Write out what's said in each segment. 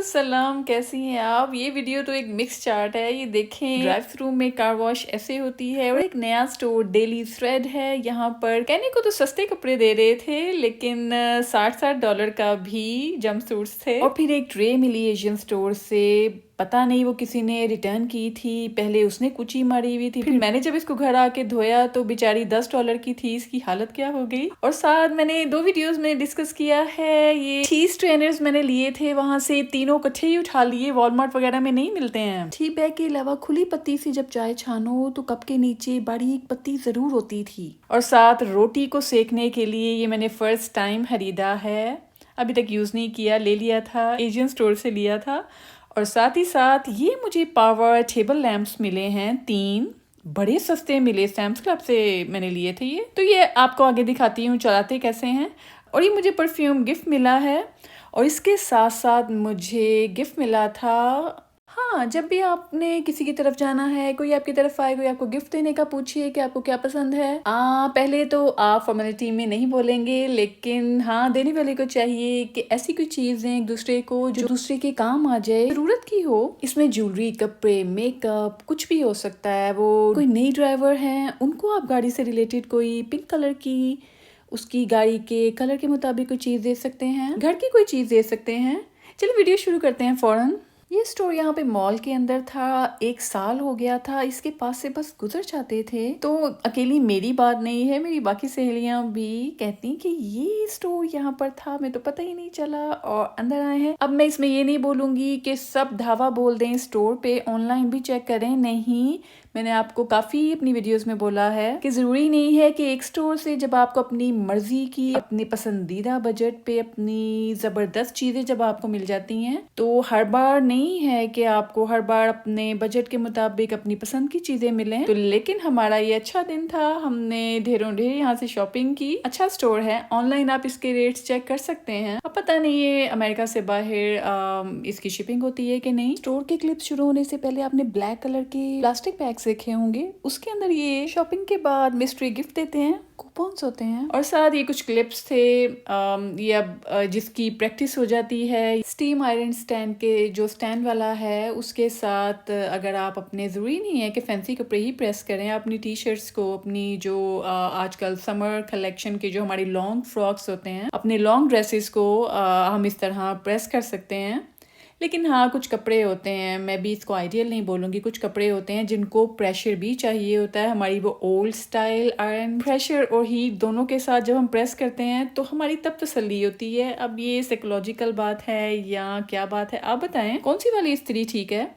सलाम, कैसी हैं आप। ये वीडियो तो एक मिक्स चार्ट है। ये देखें, ड्राइव थ्रू में कार वॉश ऐसे होती है और एक नया स्टोर डेली थ्रेड है। यहाँ पर कहने को तो सस्ते कपड़े दे रहे थे, लेकिन $60 का भी जंप सूट्स थे। और फिर एक ट्रे मिली एशियन स्टोर से, पता नहीं वो किसी ने रिटर्न की थी, पहले उसने कुची मारी हुई थी। फिर मैंने जब इसको घर आके धोया तो बेचारी $10 की थी। इसकी हालत क्या हो गई। और साथ मैंने 2 वीडियोस में डिस्कस किया है। ये चीज ट्रेनर्स मैंने लिए थे, वहां से तीनों इकट्ठे ही उठा लिए। वॉलमार्ट वगैरह में नहीं मिलते हैं। टी बैग के अलावा खुली पत्ती से जब चाय छानो तो कप के नीचे बड़ी एक पत्ती जरूर होती थी। और साथ रोटी को सेकने के लिए ये मैंने फर्स्ट टाइम खरीदा है, अभी तक यूज नहीं किया। ले लिया था, एशियन स्टोर से लिया था। और साथ ही साथ ये मुझे पावर टेबल लैंप्स मिले हैं 3, बड़े सस्ते मिले। सैम्स क्लब से मैंने लिए थे ये। तो ये आपको आगे दिखाती हूँ चलाते कैसे हैं। और ये मुझे परफ्यूम गिफ्ट मिला है। और इसके साथ साथ मुझे गिफ्ट मिला था, हाँ, जब भी आपने किसी की तरफ जाना है, कोई आपकी तरफ आए, कोई आपको गिफ्ट देने का पूछिए कि आपको क्या पसंद है, पहले तो आप फॉर्मेलिटी में नहीं बोलेंगे, लेकिन हाँ, देने वाले को चाहिए कि ऐसी कोई चीज दें एक दूसरे को जो दूसरे के काम आ जाए, जरूरत की हो। इसमें ज्वेलरी, कपड़े, मेकअप, कुछ भी हो सकता है। वो कोई नई ड्राइवर है, उनको आप गाड़ी से रिलेटेड कोई पिंक कलर की, उसकी गाड़ी के कलर के मुताबिक कोई चीज दे सकते हैं, घर की कोई चीज दे सकते हैं। चलो वीडियो शुरू करते हैं फौरन। ये स्टोर यहाँ पे मॉल के अंदर था। 1 साल हो गया था इसके पास से बस गुजर जाते थे। तो अकेली मेरी बात नहीं है, मेरी बाकी सहेलियां भी कहती कि ये स्टोर यहाँ पर था, मैं तो पता ही नहीं चला और अंदर आए हैं। अब मैं इसमें ये नहीं बोलूंगी कि सब धावा बोल दें स्टोर पे, ऑनलाइन भी चेक करें। नहीं, मैंने आपको काफी अपनी वीडियोस में बोला है कि जरूरी नहीं है कि एक स्टोर से जब आपको अपनी मर्जी की, अपनी पसंदीदा बजट पे अपनी जबरदस्त चीजें जब आपको मिल जाती हैं, तो हर बार नहीं है कि आपको हर बार अपने बजट के मुताबिक अपनी पसंद की चीजें मिलें। तो लेकिन हमारा ये अच्छा दिन था, हमने ढेरों ढेर यहाँ से शॉपिंग की। अच्छा स्टोर है, ऑनलाइन आप इसके रेट्स चेक कर सकते हैं। अब पता नहीं ये अमेरिका से बाहर इसकी शिपिंग होती है कि नहीं। स्टोर के क्लिप शुरू होने से पहले आपने ब्लैक कलर के प्लास्टिक बैग देखे होंगे, उसके अंदर ये शॉपिंग के बाद मिस्ट्री गिफ्ट देते हैं, कूपन्स होते हैं। और साथ ये कुछ क्लिप्स थे। ये अब जिसकी प्रैक्टिस हो जाती है, स्टीम आयरन स्टैंड के जो स्टैंड वाला है उसके साथ, अगर आप अपने, जरूरी नहीं है कि फैंसी कपड़े ही प्रेस करें, अपनी टी शर्ट्स को, अपनी जो आजकल समर कलेक्शन के जो हमारी लॉन्ग फ्रॉक्स होते हैं, अपने लॉन्ग ड्रेसेस को हम इस तरह प्रेस कर सकते हैं। लेकिन हाँ, कुछ कपड़े होते हैं, मैं भी इसको आइडियल नहीं बोलूँगी, कुछ कपड़े होते हैं जिनको प्रेशर भी चाहिए होता है। हमारी वो ओल्ड स्टाइल आयरन, प्रेशर और हीट दोनों के साथ जब हम प्रेस करते हैं तो हमारी तब तसल्ली होती है। अब ये साइकोलॉजिकल बात है या क्या बात है, आप बताएं कौन सी वाली इस्त्री ठीक है।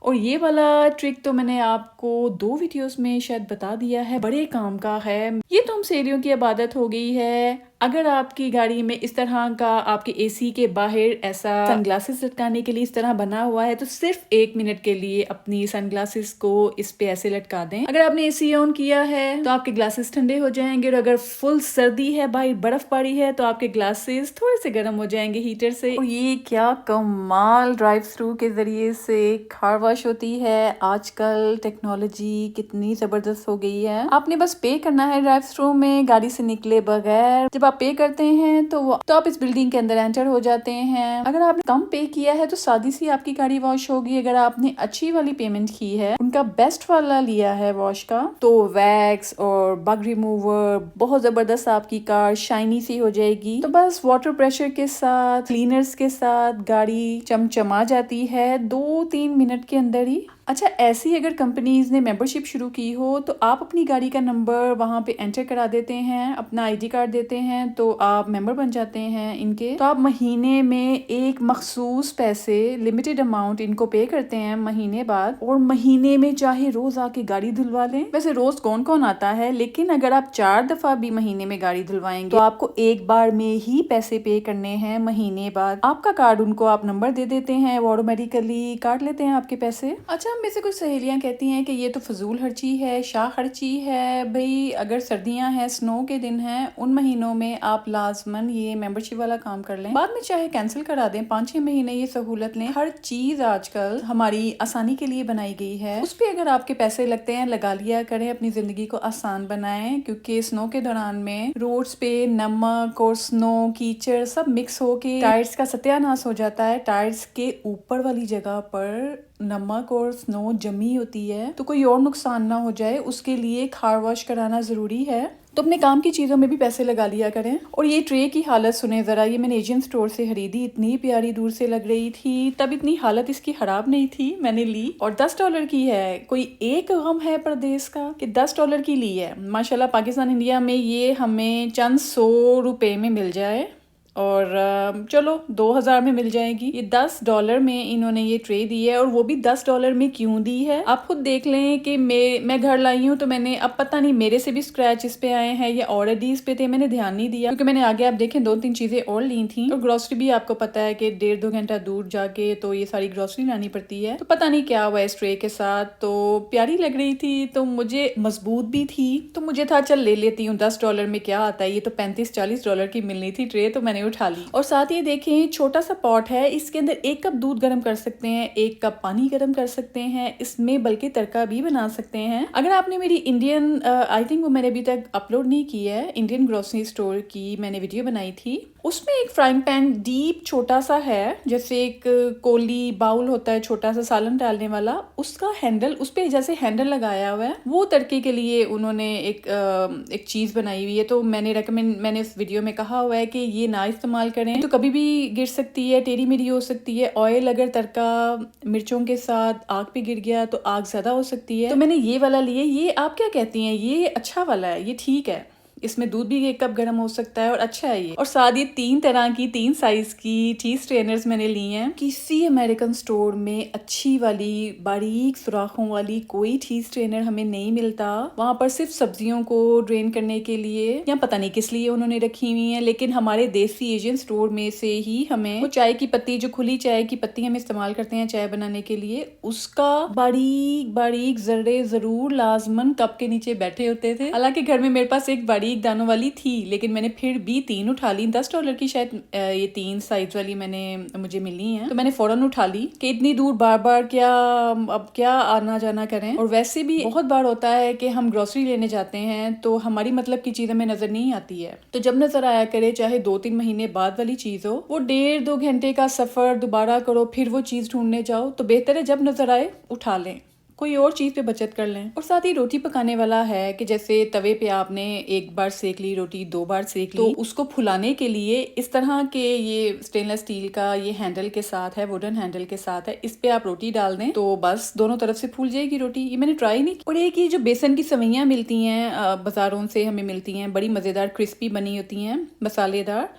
और ये वाला ट्रिक तो मैंने आपको 2 वीडियोस में शायद बता दिया है, बड़े काम का है। ये तो हम सहेलियों की इबादत हो गई है। अगर आपकी गाड़ी में इस तरह का आपके एसी के बाहर ऐसा सनग्लासेस लटकाने के लिए इस तरह बना हुआ है, तो सिर्फ 1 मिनट के लिए अपनी सनग्लासेस को इस पे ऐसे लटका दें। अगर आपने एसी ऑन किया है तो आपके ग्लासेस ठंडे हो जाएंगे, और अगर फुल सर्दी है, बाहर बर्फ पड़ी है, तो आपके ग्लासेस थोड़े से गर्म हो जाएंगे हीटर से। और ये क्या कमाल ड्राइव थ्रू के जरिए से कार वॉश होती है। आजकल टेक्नोलॉजी कितनी जबरदस्त हो गई है। आपने बस पे करना है ड्राइव थ्रू में, गाड़ी से निकले बगैर। जब आप पे करते हैं तो आप इस बिल्डिंग के अंदर एंटर हो जाते हैं। अगर आपने कम पे किया है तो सादी सी आपकी गाड़ी वॉश होगी। अगर आपने अच्छी वाली पेमेंट की है, उनका बेस्ट वाला लिया है वॉश का, तो वैक्स और बग रिमूवर बहुत जबरदस्त, आपकी कार शाइनी सी हो जाएगी। तो बस वाटर प्रेशर के साथ, क्लीनर्स के साथ गाड़ी चमचमा जाती है 2-3 मिनट के अंदर ही। अच्छा, ऐसी अगर कंपनीज ने मेंबरशिप शुरू की हो तो आप अपनी गाड़ी का नंबर वहाँ पे एंटर करा देते हैं, अपना आईडी कार्ड देते हैं, तो आप मेंबर बन जाते हैं इनके। तो आप महीने में एक मखसूस पैसे, लिमिटेड अमाउंट इनको पे करते हैं महीने बाद, और महीने में चाहे रोज आके गाड़ी धुलवा लें। वैसे रोज कौन कौन आता है, लेकिन अगर आप 4 दफा भी महीने में गाड़ी धुलवाएंगे तो आपको एक बार में ही पैसे पे करने हैं महीने बाद। आपका कार्ड उनको आप नंबर दे देते हैं, वो ऑटोमेटिकली काट लेते हैं आपके पैसे। अच्छा, वैसे हम में से कुछ सहेलियां कहती हैं कि ये तो फजूल खर्ची है, शाह खर्ची है। भाई अगर सर्दियां हैं, स्नो के दिन हैं, उन महीनों में आप लाजमन ये मेंबरशिप वाला काम कर लें, बाद में चाहे कैंसिल करा दें, 5-6 महीने ये सहूलत लें। हर चीज आजकल हमारी आसानी के लिए बनाई गई है, उस पर अगर आपके पैसे लगते हैं लगा लिया करें, अपनी जिंदगी को आसान बनाएं। क्योंकि स्नो के दौरान में रोड्स पे नमक और स्नो कीचड़ सब मिक्स होके टायर्स का सत्यानाश हो जाता है। टायर्स के ऊपर वाली जगह पर नमक और स्नो जमी होती है, तो कोई और नुकसान ना हो जाए उसके लिए कार वॉश कराना जरूरी है। तो अपने काम की चीजों में भी पैसे लगा लिया करें। और ये ट्रे की हालत सुने जरा, ये मैंने एशियन स्टोर से खरीदी, इतनी प्यारी दूर से लग रही थी, तब इतनी हालत इसकी खराब नहीं थी, मैंने ली और $10 की है। कोई एक गम है परदेश का कि $10 की ली है। माशाल्लाह पाकिस्तान इंडिया में ये हमें चंद 100 रुपए में मिल जाए और चलो 2000 में मिल जाएगी। ये $10 में इन्होंने ये ट्रे दी है, और वो भी $10 में क्यों दी है आप खुद देख लें। कि मैं घर लाई हूँ तो मैंने, अब पता नहीं मेरे से भी स्क्रैच इस पे आए हैं या ऑलरेडी इस पे थे, मैंने ध्यान नहीं दिया क्योंकि मैंने आगे आप देखें 2-3 चीजें और ली थी। और ग्रोसरी भी आपको पता है कि 1.5-2 घंटा दूर जाके तो ये सारी ग्रोसरी लानी पड़ती है। तो पता नहीं क्या हुआ इस ट्रे के साथ, तो प्यारी लग रही थी, तो मुझे मजबूत भी थी, तो मुझे था चल ले लेती हूँ, $10 में क्या आता है, ये तो $35-40 की मिलनी थी ट्रे, तो मैंने उठा ली। और साथ ही देखें छोटा सा पॉट है, इसके अंदर 1 कप दूध गर्म कर सकते हैं, 1 कप पानी गर्म कर सकते हैं, इसमें बल्कि तड़का भी बना सकते हैं। अगर आपने मेरी इंडियन आई थिंक वो मैंने अभी तक अपलोड नहीं की है, इंडियन ग्रोसरी स्टोर की मैंने वीडियो बनाई थी, उसमें एक फ्राइंग पैन डीप छोटा सा है, जैसे एक कोली बाउल होता है छोटा सा सालन डालने वाला, उसका हैंडल, उस पे जैसे हैंडल लगाया हुआ है, वो तड़के के लिए उन्होंने एक चीज बनाई हुई है। तो मैंने इस वीडियो में कहा हुआ है कि ये ना इस्तेमाल करें तो कभी भी गिर सकती है, टेढ़ी मेढ़ी हो सकती है। ऑयल अगर तड़का मिर्चों के साथ आग पे गिर गया तो आग ज्यादा हो सकती है। तो मैंने ये वाला लिए, ये आप क्या कहती हैं, ये अच्छा वाला है, ये ठीक है, इसमें दूध भी 1 कप गर्म हो सकता है और अच्छा है ये। और साथ ही 3 तरह की 3 साइज की चीज स्ट्रेनर्स मैंने ली हैं। किसी अमेरिकन स्टोर में अच्छी वाली बारीक सुराखों वाली कोई चीज स्ट्रेनर हमें नहीं मिलता, वहां पर सिर्फ सब्जियों को ड्रेन करने के लिए या पता नहीं किस लिए उन्होंने रखी हुई है। लेकिन हमारे देसी एशियन स्टोर में से ही हमें वो चाय की पत्ती, जो खुली चाय की पत्ती हम इस्तेमाल करते हैं चाय बनाने के लिए, उसका बारीक बारीक जर्रे जरूर लाजमन कप के नीचे बैठे होते थे। हालांकि घर में मेरे पास एक बारीक दानों वाली थी, लेकिन मैंने फिर भी 3 उठा ली। $10 की शायद ये 3 साइज वाली मुझे मिली हैं, तो मैंने फौरन उठा ली कि इतनी दूर बार बार क्या आना जाना करें। और वैसे भी बहुत बार होता है कि हम ग्रोसरी लेने जाते हैं तो हमारी मतलब की चीज हमें नजर नहीं आती है, तो जब नजर आया करे, चाहे 2-3 महीने बाद वाली चीज हो, वो 1.5-2 घंटे का सफर दोबारा करो, फिर वो चीज ढूंढने जाओ, तो बेहतर है जब नजर आए उठा लें, कोई और चीज पे बचत कर लें। और साथ ही रोटी पकाने वाला है कि जैसे तवे पे आपने 1 बार सेक ली रोटी, 2 बार सेक ली, तो उसको फुलाने के लिए इस तरह के ये स्टेनलेस स्टील का ये हैंडल के साथ है, वुडन हैंडल के साथ है, इस पे आप रोटी डाल दें तो बस दोनों तरफ से फूल जाएगी रोटी। ये मैंने ट्राई नहीं। और एक ये जो बेसन की सवैयां मिलती हैं बाजारों से हमें मिलती हैं, बड़ी मजेदार क्रिस्पी बनी होती हैं, मसालेदार,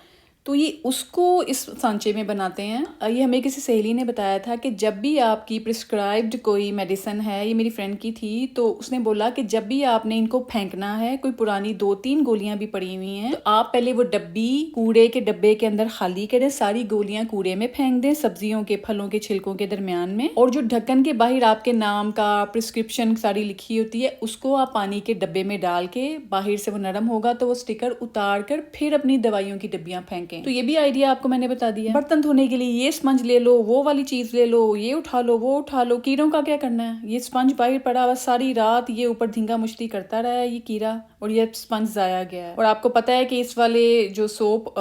तो ये उसको इस सांचे में बनाते हैं। ये हमें किसी सहेली ने बताया था कि जब भी आपकी प्रिस्क्राइब्ड कोई मेडिसिन है, ये मेरी फ्रेंड की थी, तो उसने बोला कि जब भी आपने इनको फेंकना है, कोई पुरानी 2-3 गोलियां भी पड़ी हुई हैं, तो आप पहले वो डब्बी कूड़े के डब्बे के अंदर खाली करें, सारी गोलियां कूड़े में फेंक दें, सब्जियों के फलों के छिलकों के दरमियान में, और जो ढक्कन के बाहर आपके नाम का प्रिस्क्रिप्शन सारी लिखी होती है, उसको आप पानी के डब्बे में डाल के, बाहर से वो नरम होगा तो वो स्टिकर उतार कर फिर अपनी दवाइयों की डब्बियां फेंकें। तो ये भी आइडिया आपको मैंने बता दिया। बर्तन धोने के लिए ये स्पंज ले लो, वो वाली चीज ले लो, ये उठा लो, वो उठा लो। कीड़ों का क्या करना है, ये स्पंज बाहर पड़ा हुआ सारी रात, ये ऊपर धींगा मुश्ती करता रहा है ये कीड़ा, और ये स्पंज जाया गया है। और आपको पता है कि इस वाले जो सोप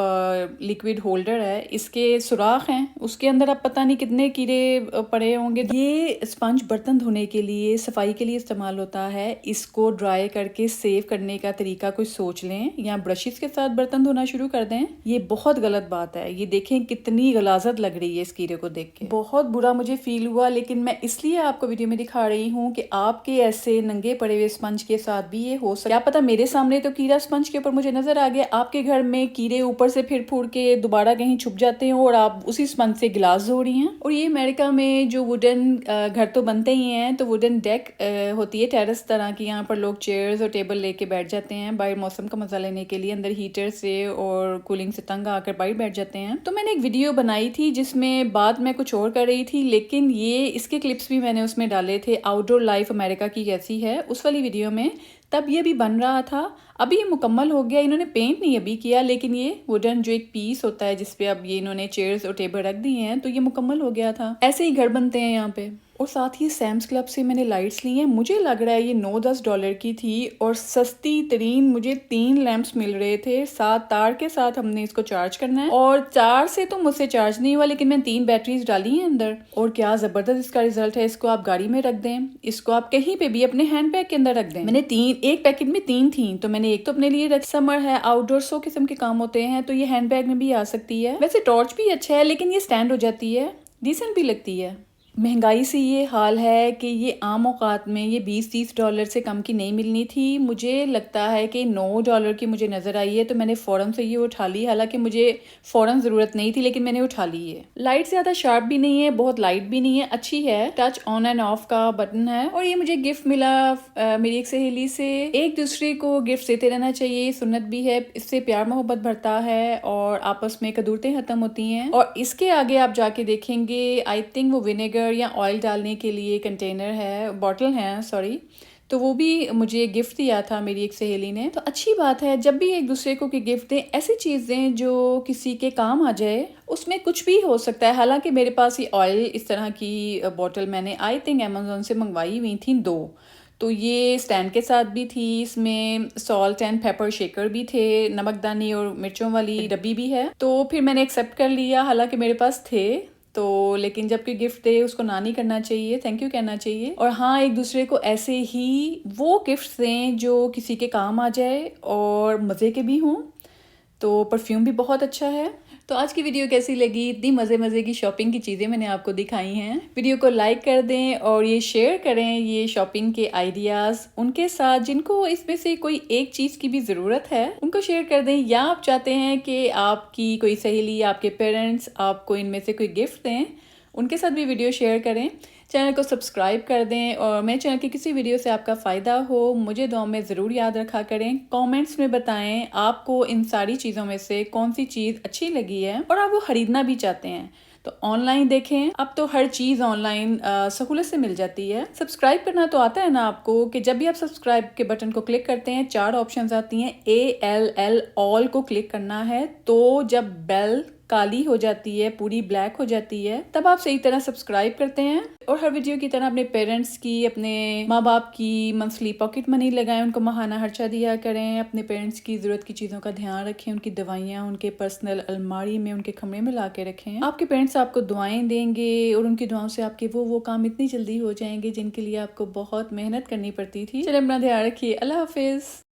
लिक्विड होल्डर है, इसके सुराख हैं, उसके अंदर अब पता नहीं कितने कीड़े पड़े होंगे। ये स्पंज बर्तन धोने के लिए, सफाई के लिए इस्तेमाल होता है। इसको ड्राई करके सेव करने का तरीका कोई सोच लें, या ब्रशेस के साथ बर्तन धोना शुरू कर दें। ये बहुत गलत बात है। ये देखें कितनी गलाजत लग रही है इस कीड़े को देख के, बहुत बुरा मुझे फील हुआ। लेकिन मैं इसलिए आपको वीडियो में दिखा रही हूँ कि आपके ऐसे नंगे पड़े हुए स्पंज के साथ भी ये हो सकता है। क्या पता मेरे सामने तो कीड़ा स्पंज के ऊपर मुझे नजर आ गया, आपके घर में कीड़े ऊपर से फिर फूड़ के दोबारा कहीं छुप जाते हैं और आप उसी स्पंज से गिलास धो रही हैं। और ये अमेरिका में जो वुडन घर तो बनते ही हैं, तो वुडन डेक होती है टेरेस तरह की, यहाँ पर लोग चेयर्स और टेबल लेके बैठ जाते हैं बाहर मौसम का मजा लेने के लिए, अंदर हीटर से और कूलिंग से तंग आकर बाहर बैठ जाते हैं। तो मैंने एक वीडियो बनाई थी जिसमें बात मैं कुछ और कर रही थी, लेकिन ये इसके क्लिप्स भी मैंने उसमें डाले थे, आउटडोर लाइफ अमेरिका की कैसी है, उस वाली वीडियो में। तब ये भी बन रहा था, अभी ये मुकम्मल हो गया। इन्होंने पेंट नहीं अभी किया, लेकिन ये वुडन जो एक पीस होता है जिसपे अब ये इन्होंने चेयर्स और टेबल रख दिए हैं, तो ये मुकम्मल हो गया था। ऐसे ही घर बनते हैं यहाँ पे। और साथ ही सैम्स क्लब से मैंने लाइट्स ली हैं, मुझे लग रहा है ये 9-10 डॉलर की थी और सस्ती तरीन मुझे 3 लैंप्स मिल रहे थे, साथ तार के साथ हमने इसको चार्ज करना है। और 4 से तो मुझसे चार्ज नहीं हुआ, लेकिन मैंने 3 बैटरीज डाली हैं अंदर और क्या जबरदस्त इसका रिजल्ट है। इसको आप गाड़ी में रख दें, इसको आप कहीं पे भी अपने हैंड बैग के अंदर रख दें। मैंने एक पैकेट में 3 थी, तो मैंने एक तो अपने लिए रख, समर है, आउटडोर 100 किस्म के काम होते हैं, तो ये हैंड बैग में भी आ सकती है। वैसे टॉर्च भी अच्छा है, लेकिन ये स्टैंड हो जाती है, डिसेंट भी लगती है। महंगाई से ये हाल है कि ये आम औकात में ये 20-30 डॉलर से कम की नहीं मिलनी थी। मुझे लगता है कि 9 डॉलर की मुझे नज़र आई है, तो मैंने फ़ौरन से ये उठा ली। हालांकि मुझे फ़ौरन ज़रूरत नहीं थी, लेकिन मैंने उठा ली है। लाइट ज़्यादा शार्प भी नहीं है, बहुत लाइट भी नहीं है, अच्छी है। टच ऑन एंड ऑफ का बटन है। और ये मुझे गिफ्ट मिला मेरी एक सहेली से। एक दूसरे को गिफ्ट देते रहना चाहिए, सुन्नत भी है, इससे प्यार मोहब्बत बढ़ता है और आपस में कदूरतें ख़त्म होती हैं। और इसके आगे आप जाके देखेंगे, आई थिंक वो विनेगर या ऑयल डालने के लिए कंटेनर है, बॉटल है, सॉरी, तो वो भी मुझे गिफ्ट दिया था मेरी एक सहेली ने। तो अच्छी बात है, जब भी एक दूसरे को गिफ्ट दें, ऐसी चीज़ दें जो किसी के काम आ जाए। उसमें कुछ भी हो सकता है। हालांकि मेरे पास ये ऑयल इस तरह की बॉटल मैंने आई थिंक अमेजोन से मंगवाई हुई थी 2, तो ये स्टैंड के साथ भी थी। इसमें सॉल्ट एंड पेपर शेकर भी थे, नमकदानी और मिर्चों वाली डब्बी भी है। तो फिर मैंने एक्सेप्ट कर लिया, हालांकि मेरे पास थे तो, लेकिन जब कोई गिफ्ट दे उसको ना नहीं करना चाहिए, थैंक यू कहना चाहिए। और हाँ, एक दूसरे को ऐसे ही वो गिफ्ट दें जो किसी के काम आ जाए और मज़े के भी हों। तो परफ्यूम भी बहुत अच्छा है। तो आज की वीडियो कैसी लगी? इतनी मज़े की शॉपिंग की चीज़ें मैंने आपको दिखाई हैं। वीडियो को लाइक कर दें और ये शेयर करें ये शॉपिंग के आइडियाज़ उनके साथ जिनको इसमें से कोई एक चीज़ की भी ज़रूरत है, उनको शेयर कर दें। या आप चाहते हैं कि आपकी कोई सहेली, आपके पेरेंट्स आपको इनमें से कोई गिफ्ट दें, उनके साथ भी वीडियो शेयर करें। चैनल को सब्सक्राइब कर दें और मेरे चैनल की किसी वीडियो से आपका फ़ायदा हो, मुझे दुआ में ज़रूर याद रखा करें। कमेंट्स में बताएं आपको इन सारी चीज़ों में से कौन सी चीज़ अच्छी लगी है और आप वो ख़रीदना भी चाहते हैं तो ऑनलाइन देखें। अब तो हर चीज़ ऑनलाइन सहूलत से मिल जाती है। सब्सक्राइब करना तो आता है ना आपको, कि जब भी आप सब्सक्राइब के बटन को क्लिक करते हैं 4 ऑप्शंस आती हैं, ALL ऑल को क्लिक करना है, तो जब बेल काली हो जाती है, पूरी ब्लैक हो जाती है, तब आप सही तरह सब्सक्राइब करते हैं। और हर वीडियो की तरह अपने पेरेंट्स की, अपने माँ बाप की मंथली पॉकेट मनी लगाएं, उनको माहाना खर्चा दिया करें, अपने पेरेंट्स की ज़रूरत की चीज़ों का ध्यान रखें, उनकी दवाइयाँ उनके पर्सनल अलमारी में, उनके कमरे में ला के रखें। आपके पेरेंट्स आपको दुआएं देंगे और उनकी दुआओं से आपके वो काम इतनी जल्दी हो जाएंगे जिनके लिए आपको बहुत मेहनत करनी पड़ती थी। चलिए अपना ध्यान रखिए। अल्लाह हाफिज़।